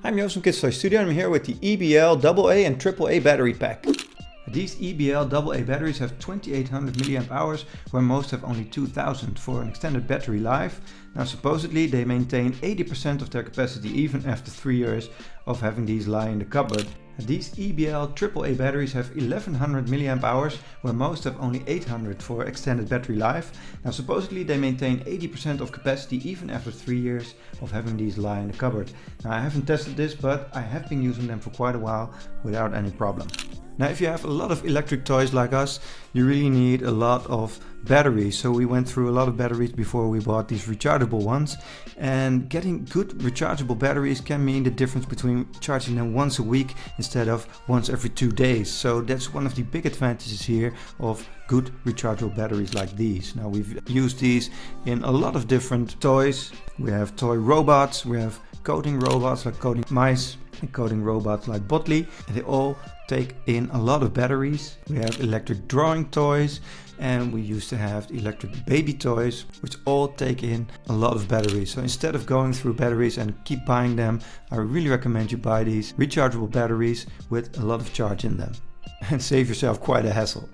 I'm Joost from Kids Toy Studio and I'm here with the EBL AA and AAA battery pack. These EBL AA batteries have 2800 mAh, where most have only 2000 for an extended battery life. Now supposedly they maintain 80% of their capacity even after 3 years of having these lie in the cupboard. These EBL AAA batteries have 1100 mAh, where most have only 800 for extended battery life. Now supposedly they maintain 80% of capacity even after 3 years of having these lie in the cupboard. Now I haven't tested this, but I have been using them for quite a while without any problem. Now if you have a lot of electric toys like us, you really need a lot of batteries. So we went through a lot of batteries before we bought these rechargeable ones. And getting good rechargeable batteries can mean the difference between charging them once a week instead of once every 2 days. So that's one of the big advantages here of good rechargeable batteries like these. Now we've used these in a lot of different toys. We have toy robots, we have coding robots like coding mice, and coding robots like Botley, and they all take in a lot of batteries. We have electric drawing toys, and we used to have electric baby toys, which all take in a lot of batteries. So instead of going through batteries and keep buying them, I really recommend you buy these rechargeable batteries with a lot of charge in them and save yourself quite a hassle.